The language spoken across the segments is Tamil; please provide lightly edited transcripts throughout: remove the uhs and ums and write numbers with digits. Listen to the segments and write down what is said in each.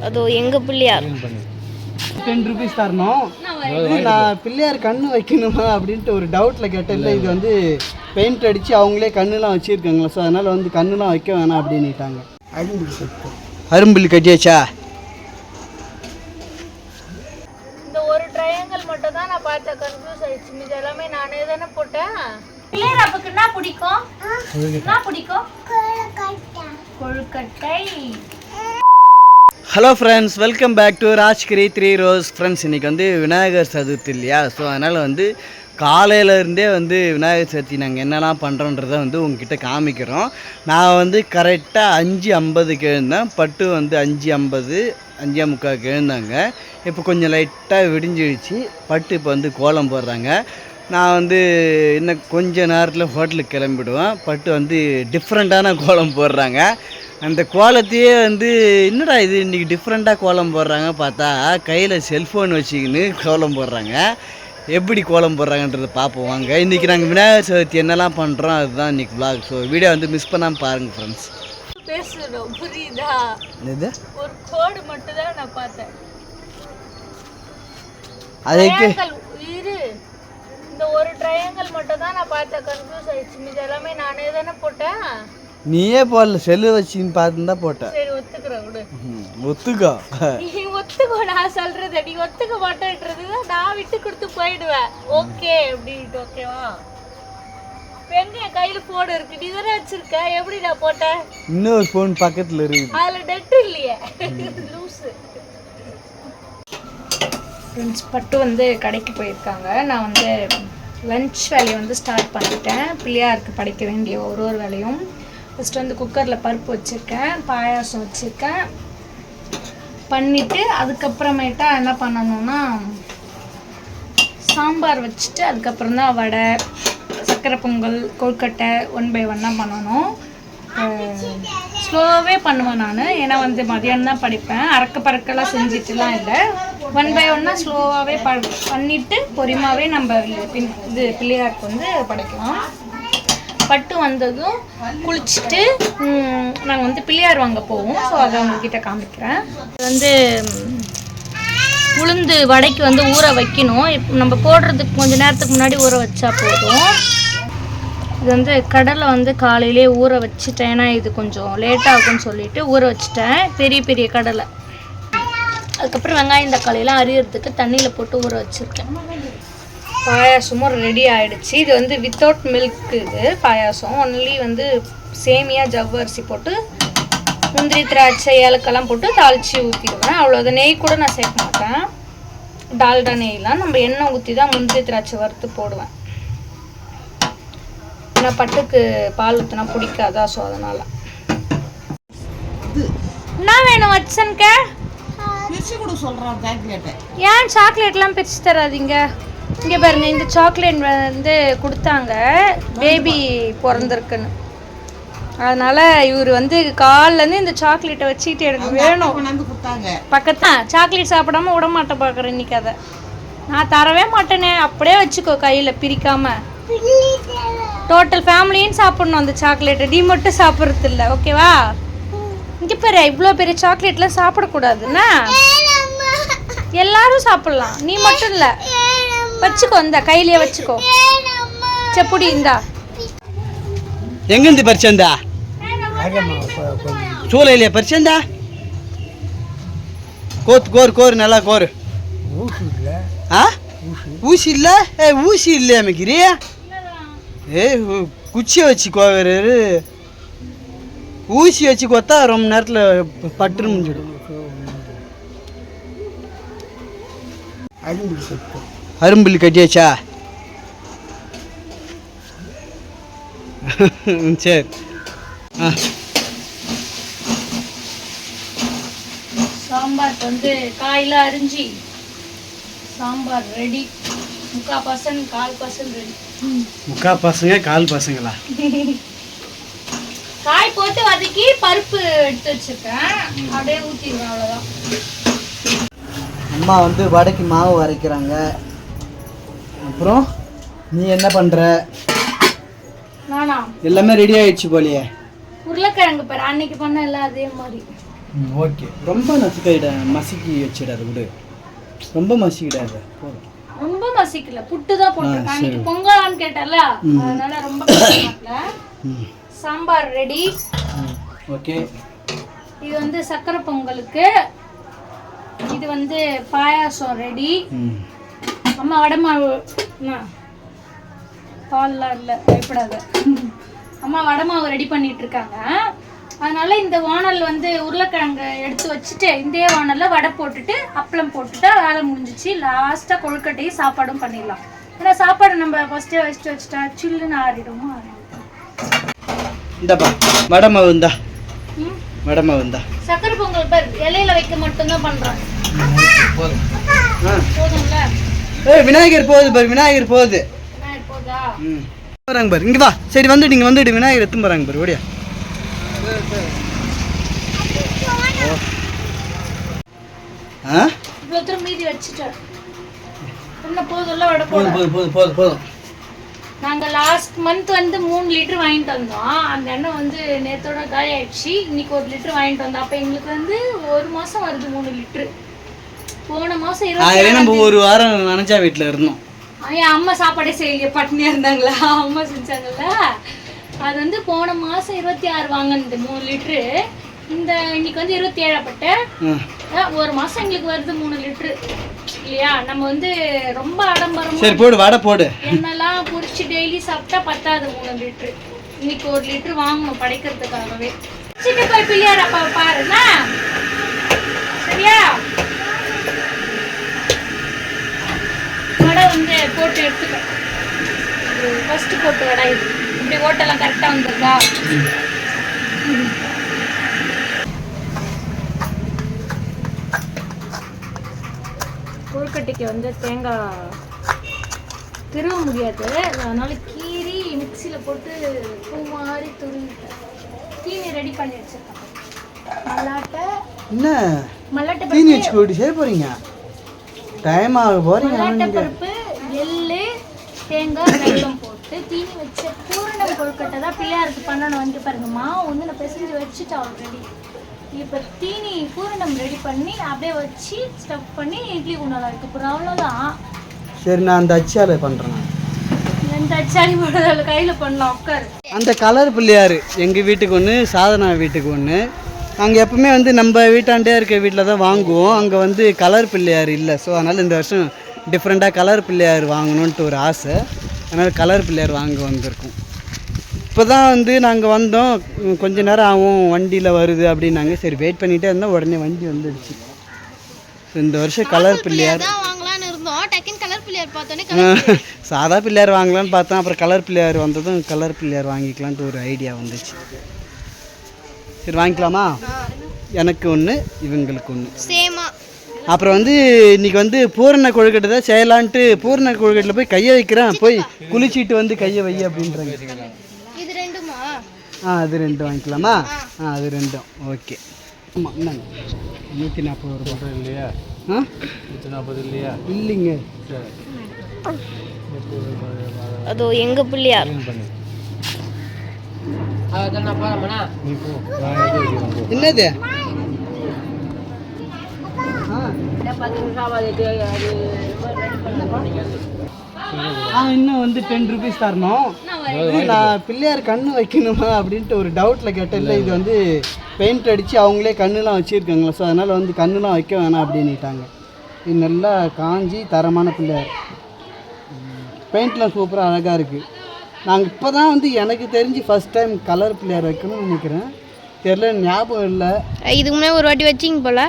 அதோ எங்கள் பிள்ளையார் 10 rupees தரணும். நான் பிள்ளையார் கண்ணு வைக்கணுமா அப்படின்ட்டு ஒரு டவுட்டில் கேட்டேன். இல்லை இது வந்து பெயிண்ட் அடித்து அவங்களே கண்ணுலாம் வச்சுருக்காங்களா, ஸோ அதனால் வந்து கண்ணுலாம் வைக்க வேணாம் அப்படின்னுட்டாங்க. அரும்பில் கட்டியாச்சா? இந்த ஒரு ட்ரையாங்கிள் மட்டும் தான் நான் பார்த்தேன், கன்ஃபியூஸ் ஆயிடுச்சு. இது எல்லாமே நானே தானே போட்டேன். பிள்ளையார் அப்புக்கு என்ன பிடிக்கும்? என்ன பிடிக்கும்? Kozhukattai. Hello friends, welcome back to Rajgiri 3 rose. Friends, இன்றைக்கி வந்து விநாயகர் சதுர்த்தி இல்லையா, ஸோ அதனால் வந்து காலையிலேருந்தே வந்து விநாயகர் சதுர்த்தி நாங்கள் என்னெல்லாம் பண்ணுறோன்றதை வந்து உங்ககிட்ட காமிக்கிறோம். நான் வந்து கரெக்டாக 5:50 எழுந்தேன். பட்டு வந்து 5:50 5:45 எழுந்தாங்க. இப்போ கொஞ்சம் லைட்டாக விடிஞ்சிடுச்சு. பட்டு இப்போ வந்து கோலம் போடுறாங்க. நான் வந்து இன்னும் கொஞ்ச நேரத்தில் ஹோட்டலுக்கு கிளம்பிடுவேன். பட்டு வந்து டிஃப்ரெண்ட்டான கோலம் போடுறாங்க. அந்த கோலத்தையே வந்து என்னடா இது இன்றைக்கி டிஃப்ரெண்ட்டாக கோலம் போடுறாங்க பார்த்தா கையில் செல்ஃபோன் வச்சுக்கின்னு கோலம் போடுறாங்க. எப்படி கோலம் போடுறாங்கன்றதை பார்ப்போம் வாங்க. இன்றைக்கி நாங்கள் விநாயகர் சதுர்த்தி என்னெல்லாம் பண்ணுறோம் அதுதான் இன்றைக்கி விளாக். ஸோ வீடியோ வந்து மிஸ் பண்ணாமல் பாருங்கள் ஃப்ரெண்ட்ஸ். பேசுகிறோம் புரியுதா? இது ஒரு கோடு மட்டும் தான் நான் பார்த்தேன். அதுக்கு இரு, இந்த ஒரு ட்ரையாங்கிள் மட்டும் தான் நான் பார்த்தேன், கன்ஃபியூஸ் ஆயிடுச்சு. இது எல்லாமே நானே தானே போட்டேன். நீயே போடல, செல்லு வச்சுன்னு பார்த்து தான் போட்டேன். சரி ஒத்துக்கிறேன் விடு. ஒத்துக்கோ. நீ ஒத்துக்கோ, நான் சொல்றது நீ ஒத்துக்க மாட்டேன்றது நான் விட்டு கொடுத்து போயிடுவேன். ஓகே அப்படின்ட்டு ஓகேவா? எங்க என் கையில போன் இருக்கு, நீ தானே வச்சிருக்க, எப்படி நான் போட்டேன்? இன்னொரு போன் பக்கத்துல இருக்கு, அதுல நெட் இல்லையே. லூசு. ஃப்ரெண்ட்ஸ், பட்டு வந்து கடைக்கு போயிருக்காங்க. நான் வந்து லன்ச் வேலையை வந்து ஸ்டார்ட் பண்ணிட்டேன். பிள்ளையாருக்கு படைக்க வேண்டிய ஒரு வேலையும். ஃபஸ்ட்டு வந்து குக்கரில் பருப்பு வச்சுருக்கேன், பாயாசம் வச்சுருக்கேன். பண்ணிவிட்டு அதுக்கப்புறமேட்டா என்ன பண்ணணும்னா சாம்பார் வச்சுட்டு அதுக்கப்புறம் தான் வடை, சர்க்கரை பொங்கல், கொழுக்கட்டை 1 by 1 பண்ணணும். ஸ்லோவாகவே பண்ணுவேன் நான், ஏன்னா வந்து மதியானம் தான் படிப்பேன். அறக்க பறக்கெல்லாம் செஞ்சுட்டுலாம் இல்லை. 1 by 1 ஸ்லோவாகவே பண்ணிவிட்டு பொறுமையாகவே நம்ம இது பிள்ளையாருக்கு வந்து படைக்கலாம். பட்டு வந்ததும் குளிச்சுட்டு நாங்கள் வந்து பிள்ளையார் வாங்க போவோம். ஸோ அதை உங்ககிட்ட காமிக்கிறேன். இது வந்து உளுந்து வடைக்கு வந்து ஊற வைக்கணும். இப்போ நம்ம போடுறதுக்கு கொஞ்சம் நேரத்துக்கு முன்னாடி ஊற வச்சா போதும். இது வந்து கடலை வந்து காலையிலே ஊற வச்சுட்டேன், ஏன்னா இது கொஞ்சம் லேட்டாகும்னு சொல்லிட்டு ஊற வச்சுட்டேன். பெரிய பெரிய கடலை. அதுக்கப்புறம் வெங்காயம் தக்காளியெல்லாம் அரியறதுக்கு தண்ணியில் போட்டு ஊற வச்சுருக்கேன். பாயாசமும் ரெடி ஆகிடுச்சு. இது வந்து வித்தவுட் மில்க். இது பாயாசம் ஒன்லி வந்து சேமியா ஜவ்வரிசி போட்டு முந்திரி திராட்சை ஏலக்கெல்லாம் போட்டு தாளித்து ஊற்றிடுவேன். அவ்வளோதான். நெய் கூட நான் சேர்க்க மாட்டேன். டால்டா நெய்லாம் நம்ம எண்ணெய் ஊற்றி தான் முந்திரி திராட்சை வறுத்து போடுவேன். ஏன்னா பட்டுக்கு பால் ஊற்றினா பிடிக்காதா, ஸோ அதனால். என்ன வேணும் வச்சன்க? ஏன் சாக்லேட்லாம் பிரித்து தராதிங்க? இங்கே பாருங்க, இந்த சாக்லேட் வந்து கொடுத்தாங்க, பேபி பிறந்திருக்குன்னு. அதனால் இவர் வந்து காலிலேருந்து இந்த சாக்லேட்டை வச்சுக்கிட்டு எனக்கு வேணும். பக்கத்தான் சாக்லேட் சாப்பிடாம விட மாட்டேன் பார்க்குறேன் இன்னைக்கு. அதை நான் தரவே மாட்டேனே, அப்படியே வச்சுக்கோ கையில் பிரிக்காமல். டோட்டல் ஃபேமிலியும் சாப்பிட்ணும் அந்த சாக்லேட்டை, நீ மட்டும் சாப்பிட்றது இல்லை, ஓகேவா? இங்கே பாரு, இவ்வளோ பெரிய சாக்லேட்லாம் சாப்பிடக்கூடாதுன்னா எல்லாரும் சாப்பிட்லாம், நீ மட்டும் இல்லை. வச்சுக்கோ, இந்த கையிலேயே வச்சுக்கோ. செப்புடி இந்தா. எங்கேருந்து பறிச்சந்தா? சூளையிலே பறிச்சந்தா? கோர் நல்லா கோர். ஆ ஊசி இல்லை? ஊசி இல்லை அமைக்கிறீ? குச்சியை வச்சு கோவரு, ஊசி வச்சு கொத்தா ரொம்ப நேரத்தில் பட்டுன்னு முடிஞ்சிடும். அரும்பில் கட்டியாச்சா? சரி. சாம்பார் வந்து காயெல்லாம் அரிஞ்சு சாம்பார் ரெடி. 3/4% 1/4% ரெடி. 3/4 1/4 பசங்களா? காய் போட்டு வதக்கி பருப்பு எடுத்து வச்சிருக்கேன், அப்படியே ஊற்றிடுவேன், அவ்வளோதான். அம்மா வந்து வடைக்கு மாவு அரைக்கிறாங்க. அப்புறம் நீ என்ன பண்ணுற? நானா? எல்லாமே ரெடி ஆயிடுச்சு போலியே. உருளைக்கிழங்கு பாரு, அன்னைக்கு பண்ண எல்லாம் அதே மாதிரி. ஓகே. ரொம்ப மசிக்கி வச்சிடாது விடு, ரொம்ப மசிக்கிடாது போதும். ரொம்ப மசிக்கல, புட்டு தான் போட்டுருக்கேன். அன்னைக்கு பொங்கலான்னு கேட்டல, அதனால ரொம்ப கஷ்டமாட்டல. சாம்பார் ரெடி. ஓகே. இது வந்து சக்கரை பொங்கலுக்கு. இது வந்து பாயாசம் ரெடி. அம்மா வடமாவு பால்லாம் இல்லை, பயப்படாத. அம்மா வடமாவு ரெடி பண்ணிட்டு இருக்காங்க. அதனால இந்த வானல் வந்து உருளைக்கிழங்கு எடுத்து வச்சுட்டு இந்த வானலில் வடை போட்டுட்டு அப்பளம் போட்டுட்டா வேலை முடிஞ்சிச்சு. லாஸ்ட்டாக கொழுக்கட்டையும் சாப்பாடும் பண்ணிடலாம். ஏன்னா சாப்பாடு நம்ம ஃபஸ்ட்டே வச்சுட்டா சில்லுன்னு ஆறிடுமோ. இந்தப்பா வடமாவு இந்தா, வடமாவு இந்தா. சக்கரை பொங்கல் பேர் இலையில வைக்க மட்டும்தான் பண்ணுறோம். போதும் போதும்ல. விநாயகர் போகுது பாரு, விநாயகர் போகுது. விநாயகர் போதா? வராங்க பாரு, இங்கே வா. சரி வந்துட்டு இங்கே வந்துட்டு விநாயகர் எடுத்து போகிறாங்க பாரு, ஓடியா. இவ்வளோ தூரம் மீதி வச்சுட்டேன். என்ன போதும்ல வடை போட? போதும் போதும் போதும். நாங்கள் லாஸ்ட் மந்த் வந்து 3 லிட்டர் வாங்கிட்டு வந்தோம். அந்த எண்ணெய் வந்து நேற்றோட காலி ஆயிடுச்சு. இன்னைக்கு 1 லிட்டர் வாங்கிட்டு வந்தோம். அப்போ எங்களுக்கு வந்து 1 மாதம் வருது 3 லிட்டரு. போன மாதம் 20 நம்ம ஒரு வாரம் நினைச்சா வீட்டில் இருந்தோம். என் அம்மா சாப்பாடே செய்யலையே, பட்னியாக இருந்தாங்களா, அம்மா செஞ்சாங்கல்ல. அது வந்து போன மாதம் 26 வாங்கினது 3 லிட்டரு. இந்த இன்னைக்கு வந்து 27 பட்டேன். 1 மாதம் எங்களுக்கு வருது 3 லிட்டரு இல்லையா? நம்ம வந்து ரொம்ப ஆடம்பரம். சரி போடு, வடை போடு. என்னெல்லாம் பொரிச்சு டெய்லி சாப்பிட்டா பத்தாது 3 லிட்டரு. இன்னைக்கு 1 லிட்டரு வாங்கணும் படைக்கிறதுக்காகவே. சிட்டு போய் பிள்ளையார் அப்பா பாருண்ணா, சரியா? வடை வந்து போட்டு எடுத்துக்க. ஃபர்ஸ்ட் போட்டு வடை இது. இப்படி ஓட்டெல்லாம் கரெக்டாக வந்துருக்கா? கொழுக்கட்டைக்கு வந்து தேங்காய் திருவ முடியாது, அதனால கீரி மிக்சியில் போட்டு பூ மாதிரி துருவிட்டேன். தீனி ரெடி பண்ணி வச்சிருக்கேன். மல்லாட்டை என்ன மல்லாட்டை தீனி வச்சு போட்டு செய்ய போறீங்க? டைம் ஆக போறீங்க. மல்லாட்டை பருப்பு, எள்ளு, தேங்காய், வெல்லம் போட்டு தீனி வச்ச பூரணம் கொழுக்கட்டை தான் பிள்ளையாருக்கு பண்ணணும். வந்து பாருங்கம்மா, ஒன்று நான் பிசைஞ்சு வச்சுட்டேன் ஆல்ரெடி. இப்போ தீனி பூரணம் ரெடி பண்ணி அப்படியே வச்சு ஸ்டஃப் பண்ணி இட்லி குண்டால வைக்க போகிறோம். அவ்வளோதான். சரி, நான் அந்த அச்சாலை பண்ணுறேன். இந்த அச்சாரி போடுறதால கையில் பண்ணலாம், உட்காரு. அந்த கலர் பிள்ளையார் எங்கள் வீட்டுக்கு ஒன்று, சாதனா வீட்டுக்கு ஒன்று. நாங்கள் எப்பவுமே வந்து நம்ம வீட்டாண்டே இருக்க வீட்டில் தான் வாங்குவோம். அங்கே வந்து கலர் பிள்ளையார் இல்லை. ஸோ அதனால் இந்த வருஷம் டிஃப்ரெண்ட்டாக கலர் பிள்ளையார் வாங்கணுன்ட்டு ஒரு ஆசை. அதனால் கலர் பிள்ளையார் வாங்க வந்திருக்கோம். இப்போ தான் வந்து நாங்கள் வந்தோம், கொஞ்ச நேரம் ஆகும் வண்டியில் வருது அப்படின்னாங்க. சரி வெயிட் பண்ணிகிட்டே இருந்தால் உடனே வண்டி வந்துடுச்சு. இந்த வருஷம் கலர் பிள்ளையார் சாதா பிள்ளையார் வாங்கலான்னு பார்த்தோம். அப்புறம் கலர் பிள்ளையார் வந்ததும் கலர் பிள்ளையார் வாங்கிக்கலான்ட்டு ஒரு ஐடியா வந்துச்சு. சரி வாங்கிக்கலாமா? எனக்கு ஒன்று, இவங்களுக்கு ஒன்று சேமா. அப்புறம் வந்து இன்றைக்கி வந்து பூரண கொழுக்கட்டை தான் செய்யலான்ட்டு பூரண கொழுக்கட்டில் போய் கையை வைக்கிறேன். போய் குளிச்சுட்டு வந்து கையை வை அப்படின்றாங்க. இது ரெண்டுமா? அது 2 வாங்கிக்கலாமா? அது 2 ஓகே. ஆமாம் இந்தாங்க. 140 ரூபாய் இல்லையா? 140 இல்லையா? இல்லைங்க. அதோ எங்க பிள்ளையார். என்னது? இன்னும் வந்து 10 ரூபீஸ் தரணும். நான் பிள்ளையார் கண்ணு வைக்கணுமா அப்படின்ட்டு ஒரு டவுட்டில் கேட்டேன். இல்லை, இது வந்து பெயிண்ட் அடித்து அவங்களே கண்ணுலாம் வச்சுருக்காங்களா, ஸோ அதனால் வந்து கண்ணுலாம் வைக்க வேணாம் அப்படின்ட்டாங்க. இது நல்லா காஞ்சி தரமான பிள்ளையார். பெயிண்ட்லாம் சூப்பராக அழகாக இருக்குது. நாங்கள் இப்போ தான் வந்து எனக்கு தெரிஞ்சு ஃபஸ்ட் டைம் கலர் பிள்ளையார் வைக்கணும்னு நினைக்கிறேன். தெரியல, ஞாபகம் இல்லை. இதுக்கு முன்னாடி ஒரு வாட்டி வச்சிங்க போல.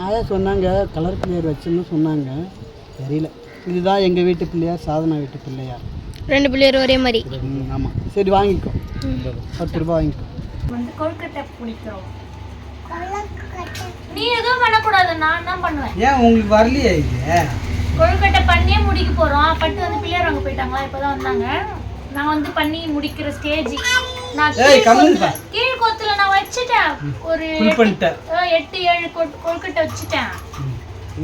அதான் சொன்னாங்க கலர் பிள்ளையார் வச்சுன்னு சொன்னாங்க, தெரியல. இதுதான் எங்கள் வீட்டு பிள்ளையார், சாதனா வீட்டு பிள்ளையார். 2 பிள்ளையார் ஒரே மாதிரி. ஆமாம். சரி வாங்கிக்கோ, 10 ரூபாய் வாங்கிக்கோ. வந்து கொழுக்கட்டை பிடிக்கிறோம். நீ எதுவும் பண்ணக்கூடாது, நான் தான் பண்ணுவேன். ஏன் உங்களுக்கு வரலையா இது? கொழுக்கட்டை பண்ணியே முடிக்க போகிறோம். பட்டு வந்து பிள்ளையார் வாங்க போயிட்டாங்களா, இப்போ தான் வந்தாங்க. நான் வந்து பண்ணி முடிக்கிற ஸ்டேஜ். நான் கீழ் கொத்துல நான் வச்சுட்டேன். ஒரு 8-7 கொழுக்கட்டை வச்சுட்டேன்.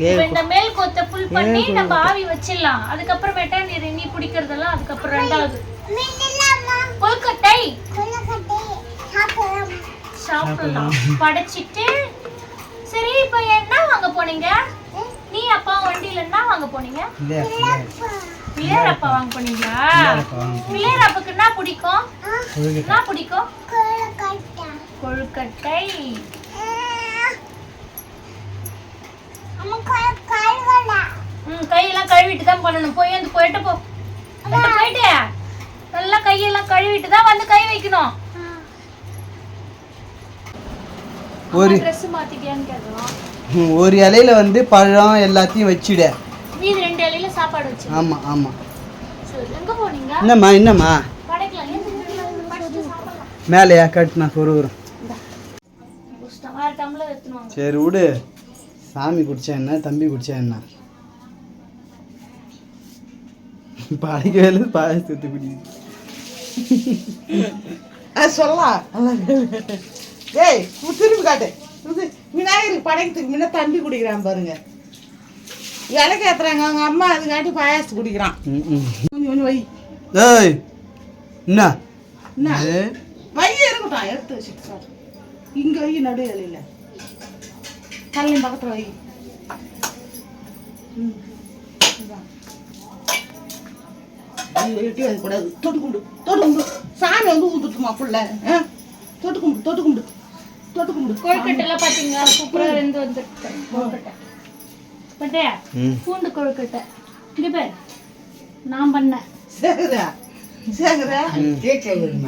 இப்போ இந்த மேல் கொத்தை ஃபுல் பண்ணி நம்ம ஆவி வச்சிடலாம். அதுக்கப்புறமேட்டா நீ பிடிக்கிறதெல்லாம் அதுக்கப்புறம் 2வது கொழுக்கட்டை சாப்பிடலாம். படைச்சிட்டு சரி இப்போ என்ன வாங்க போனீங்க? நீ அப்பா வண்டியில என்ன வாங்க போனீங்க? பிள்ளையார் அப்பா வாங்க போனீங்களா? பிள்ளையார் அப்பாக்கு என்ன பிடிக்கும்? என்ன பிடிக்கும்? கொழுக்கட்டை. கையெல்லாம் கழுவிட்டு தான் பண்ணணும். போயிட்டு போ. போயிட்டு நல்லா கையெல்லாம் கழுவிட்டு தான் வந்து கை வைக்கணும். ஒரு ட்ரெஸ் மாத்திட்டியான்னு கேட்கலாம். ஒரு இலையில வந்து பழம் எல்லாத்தையும் வச்சுட. மீதி 2 இலையில சாப்பாடு வச்சு. ஆமா ஆமா. சரி எங்க போனீங்க? என்னம்மா படைக்கலாம். ஃபர்ஸ்ட் சாப்பிடலாம். மேலையா கட்டுனா சொருகுறோம். புஷ்டமா டம்ளர் எடுத்துவாங்க. சரி விடு. சாமி குடிச்சா என்ன, தம்பி குடிச்சா என்ன? படைக்க வேலை பாயசத்து குடி. சொல்லலாம். ஏய் திரும்பி காட்டு. விநாயகருக்கு படைக்கிறதுக்கு முன்ன தம்பி குடிக்கிறான் பாருங்க. விளக்கு ஏத்துறாங்க அவங்க அம்மா, அதுக்காட்டி பாயாசம் குடிக்கிறான். கொஞ்சம் வை. ஏய் என்ன வை இருக்கட்டும், எடுத்து வச்சுட்டு சார். இங்க வை, நடு இலையில கல்லையும் பக்கத்துல வை. எட்டி வைக்கக்கூடாது. தொட்டு கும்பிடு. சாமி வந்து ஊந்துட்டுமா புள்ள. தொட்டு கும்பிடு. கொழுக்கட்டை எல்லாம் பாத்தீங்களா? சூப்பரா வெந்து வந்துருக்கு கொழுக்கட்டை. பட்டே பூண்டு கொழுக்கட்டை. இங்க பாரு, நான் பண்ணேன். சேகரா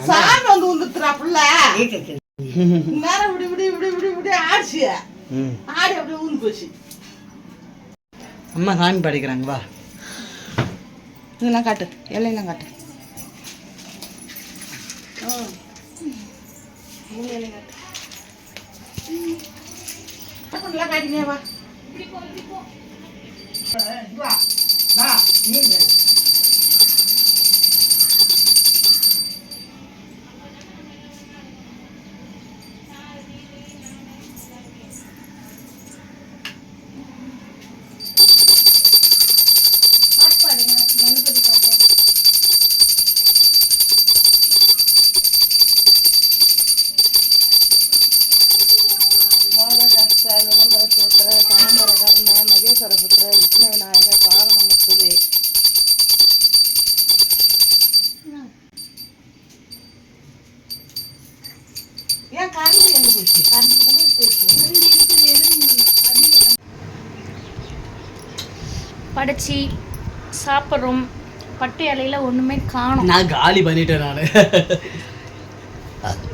சாமி வந்து ஊந்துட்டுறா புள்ள. நேரம் இப்படி ஆடிச்சு. ஆடி அப்படியே ஊந்து போச்சு. அம்மா சாமி படைக்கிறாங்க வா. இதெல்லாம் காட்டு, இலையெல்லாம் காட்டு. காட்டினே வா. படைச்சி சாப்பிட்றோம். பட்டு இலையில ஒண்ணுமே காணும். நான் காலி பண்ணிட்டேன்.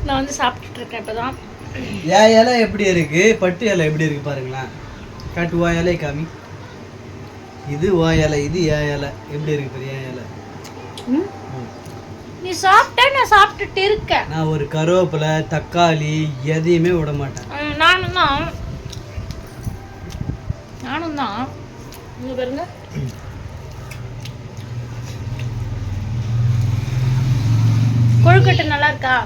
நான் வந்து சாப்பிட்டுட்டு இருக்கேன் இப்பதான். என் இலை எப்படி இருக்கு, பட்டு இலை எப்படி இருக்கு பாருங்களேன். காட்டு உன் இலை காமி. இது உன் இலை, இது என் இலை. எப்படி இருக்கு பாரு என் இலை. நீ சாப்பிட்ட, நான் சாப்பிட்டுட்டு இருக்கேன். நான் ஒரு கருவேப்பிலை, தக்காளி எதையுமே விட மாட்டேன். நானும் தான். இங்க பாருங்க. கொழுக்கட்டை நல்லா இருக்கா?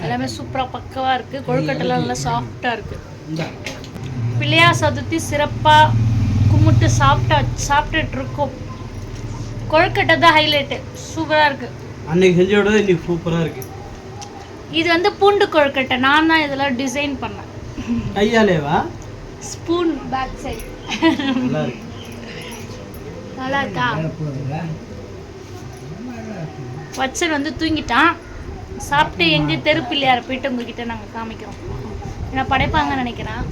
எல்லாமே சூப்பரா பக்கவா இருக்கு. கொழுக்கட்டைலாம் நல்லா சாஃப்டா இருக்கு. பிள்ளையார் சதுர்த்தி சிறப்பா கும்பிட்டு சாப்பிட்டுட்டு இருக்கோம். கொழுக்கட்டை தான் ஹைலைட்டு. சூப்பரா இருக்கு. அன்னைக்கு செஞ்சோட இன்னைக்கு சூப்பரா இருக்கு. இது வந்து பூண்டு கொழுக்கட்டை. நான் தான் இதெல்லாம் டிசைன் பண்ணேன். கையாலேவா? Spoon back side. நல்லா இருக்கு. நல்லா இருக்கா? வச்சன் வந்து தூங்கிட்டான். சாப்பிட்டு எங்க தெரு பிள்ளையார போயிட்டு உங்ககிட்ட நாங்கள் காமிக்கிறோம். ஏன்னா படைப்பாங்கன்னு நினைக்கிறேன்.